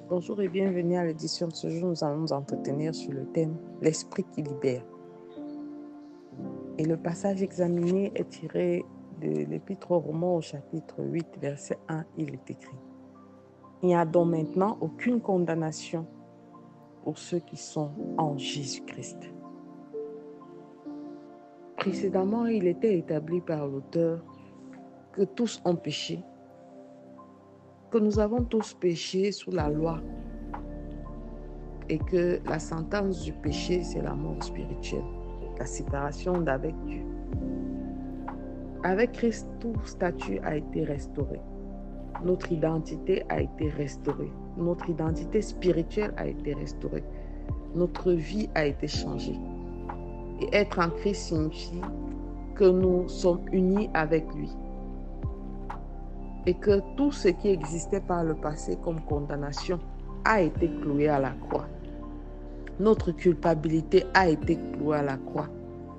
Bonjour et bienvenue à l'édition de ce jour. Nous allons nous entretenir sur le thème « L'esprit qui libère ». Et le passage examiné est tiré de l'Épître aux Romains au chapitre 8, verset 1. Il est écrit « Il n'y a donc maintenant aucune condamnation pour ceux qui sont en Jésus-Christ. » Précédemment, il était établi par l'auteur que tous ont péché, que nous avons tous péché sous la loi et que la sentence du péché, c'est la mort spirituelle, la séparation d'avec Dieu. Avec Christ, tout statut a été restauré. Notre identité a été restaurée. Notre identité spirituelle a été restaurée. Notre vie a été changée. Et être en Christ signifie que nous sommes unis avec lui. Et que tout ce qui existait par le passé comme condamnation a été cloué à la croix. Notre culpabilité a été clouée à la croix.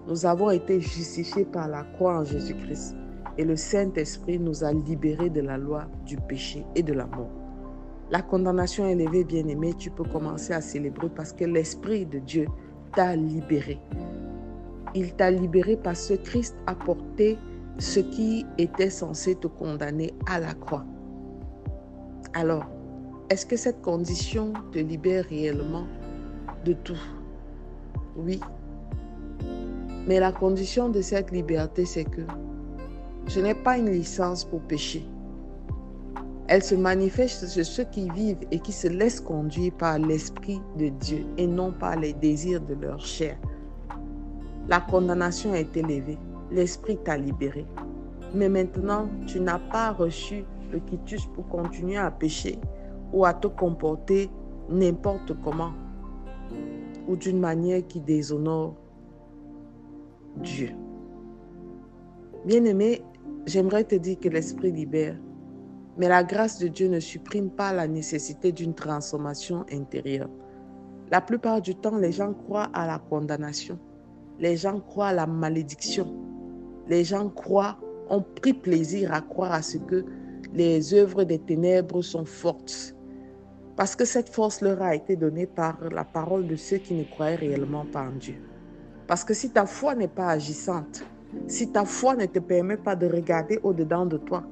Nous avons été justifiés par la croix en Jésus-Christ. Et le Saint-Esprit nous a libérés de la loi, du péché et de la mort. La condamnation élevée, bien-aimé, tu peux commencer à célébrer parce que l'Esprit de Dieu t'a libéré. Il t'a libéré parce que Christ a porté ce qui était censé te condamner à la croix. Alors, est-ce que cette condition te libère réellement de tout? Oui. Mais la condition de cette liberté, c'est que je n'ai pas une licence pour pécher. Elle se manifeste chez ceux qui vivent et qui se laissent conduire par l'Esprit de Dieu et non par les désirs de leur chair. La condamnation a été levée. L'Esprit t'a libéré. Mais maintenant, tu n'as pas reçu le quitus pour continuer à pécher ou à te comporter n'importe comment ou d'une manière qui déshonore Dieu. Bien-aimé, j'aimerais te dire que l'Esprit libère, mais la grâce de Dieu ne supprime pas la nécessité d'une transformation intérieure. La plupart du temps, les gens croient à la condamnation, les gens croient à la malédiction, les gens ont pris plaisir à croire à ce que les œuvres des ténèbres sont fortes, parce que cette force leur a été donnée par la parole de ceux qui ne croyaient réellement pas en Dieu. Parce que si ta foi n'est pas agissante, si ta foi ne te permet pas de regarder au-dedans de toi,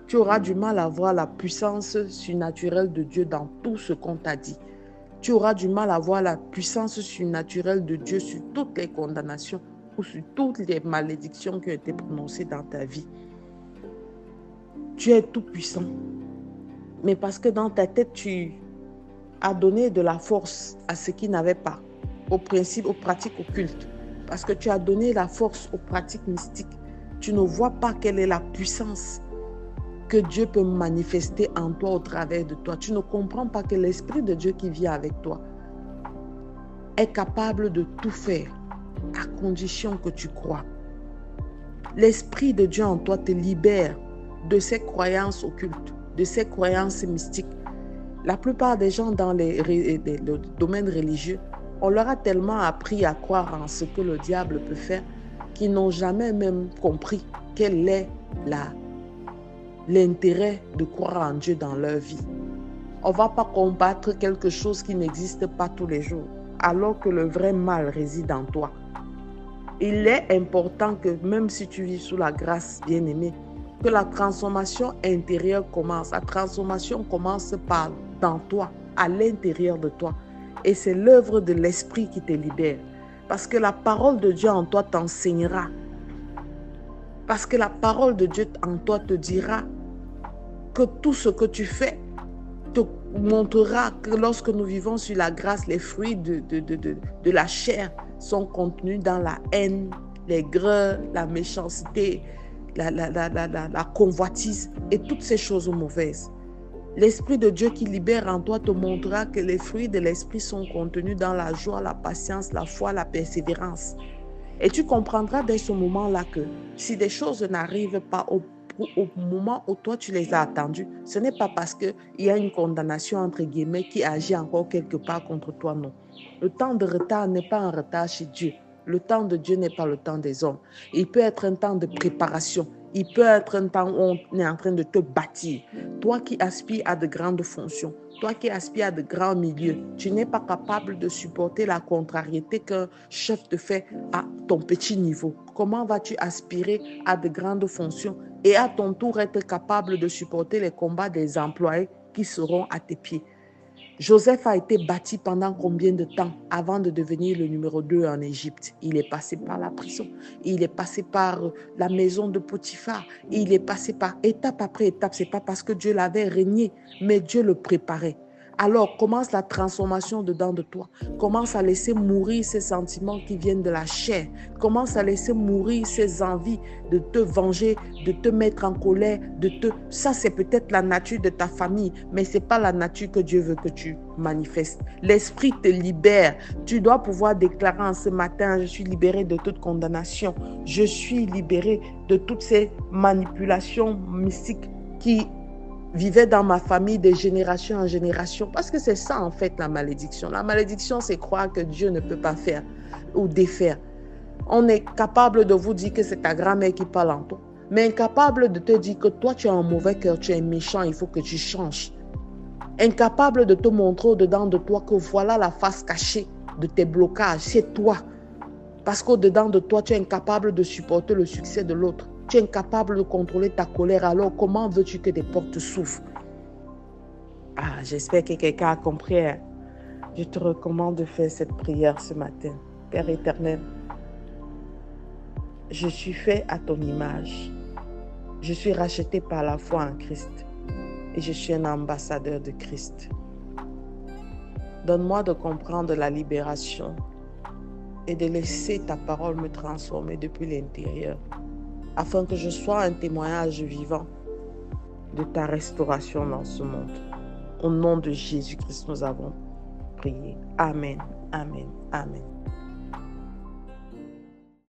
tu auras du mal à voir la puissance surnaturelle de Dieu dans tout ce qu'on t'a dit. Tu auras du mal à voir la puissance surnaturelle de Dieu sur toutes les condamnations ou sur toutes les malédictions qui ont été prononcées dans ta vie. Tu es tout puissant. Mais parce que dans ta tête, tu as donné de la force à ce qui n'avait pas, aux principes, aux pratiques occultes. Parce que tu as donné la force aux pratiques mystiques. Tu ne vois pas quelle est la puissance que Dieu peut manifester en toi au travers de toi. Tu ne comprends pas que l'Esprit de Dieu qui vit avec toi est capable de tout faire à condition que tu crois. L'Esprit de Dieu en toi te libère de ces croyances occultes, de ces croyances mystiques. La plupart des gens dans le domaine religieux, on leur a tellement appris à croire en ce que le diable peut faire qu'ils n'ont jamais même compris quel est l'intérêt de croire en Dieu dans leur vie. On ne va pas combattre quelque chose qui n'existe pas tous les jours, alors que le vrai mal réside en toi. Il est important que même si tu vis sous la grâce, bien-aimé, que la transformation intérieure commence. La transformation commence par dans toi, à l'intérieur de toi. Et c'est l'œuvre de l'Esprit qui te libère. Parce que la parole de Dieu en toi t'enseignera. Parce que la parole de Dieu en toi te dira que tout ce que tu fais te montrera que lorsque nous vivons sur la grâce, les fruits de la chair sont contenus dans la haine, l'aigreur, la méchanceté, la convoitise et toutes ces choses mauvaises. L'Esprit de Dieu qui libère en toi te montrera que les fruits de l'Esprit sont contenus dans la joie, la patience, la foi, la persévérance. Et tu comprendras dès ce moment-là que si des choses n'arrivent pas au moment où toi tu les as attendues, ce n'est pas parce qu'il y a une condamnation entre guillemets qui agit encore quelque part contre toi, non. Le temps de retard n'est pas un retard chez Dieu. Le temps de Dieu n'est pas le temps des hommes. Il peut être un temps de préparation. Il peut être un temps où on est en train de te bâtir. Toi qui aspires à de grandes fonctions, Toi qui aspires à de grands milieux, tu n'es pas capable de supporter la contrariété qu'un chef te fait à ton petit niveau. Comment vas-tu aspirer à de grandes fonctions et à ton tour être capable de supporter les combats des employés qui seront à tes pieds? Joseph a été bâti pendant combien de temps avant de devenir le numéro 2 en Égypte? Il est passé par la prison, il est passé par la maison de Potiphar, il est passé par étape après étape. Ce n'est pas parce que Dieu l'avait régné, mais Dieu le préparait. Alors, commence la transformation dedans de toi. Commence à laisser mourir ces sentiments qui viennent de la chair. Commence à laisser mourir ces envies de te venger, de te mettre en colère, Ça, c'est peut-être la nature de ta famille, mais ce n'est pas la nature que Dieu veut que tu manifestes. L'esprit te libère. Tu dois pouvoir déclarer en ce matin, je suis libéré de toute condamnation. Je suis libéré de toutes ces manipulations mystiques qui vivait dans ma famille de génération en génération. Parce que c'est ça, en fait, la malédiction. La malédiction, c'est croire que Dieu ne peut pas faire ou défaire. On est capable de vous dire que c'est ta grand-mère qui parle en toi, mais incapable de te dire que toi, tu as un mauvais cœur, tu es méchant, il faut que tu changes. Incapable de te montrer au-dedans de toi que voilà la face cachée de tes blocages, c'est toi. Parce qu'au-dedans de toi, tu es incapable de supporter le succès de l'autre. Tu es incapable de contrôler ta colère. Alors, comment veux-tu que des portes s'ouvrent? Ah, j'espère que quelqu'un a compris. Je te recommande de faire cette prière ce matin. Père éternel, je suis fait à ton image. Je suis racheté par la foi en Christ. Et je suis un ambassadeur de Christ. Donne-moi de comprendre la libération et de laisser ta parole me transformer depuis l'intérieur, afin que je sois un témoignage vivant de ta restauration dans ce monde. Au nom de Jésus-Christ, nous avons prié. Amen, amen, amen.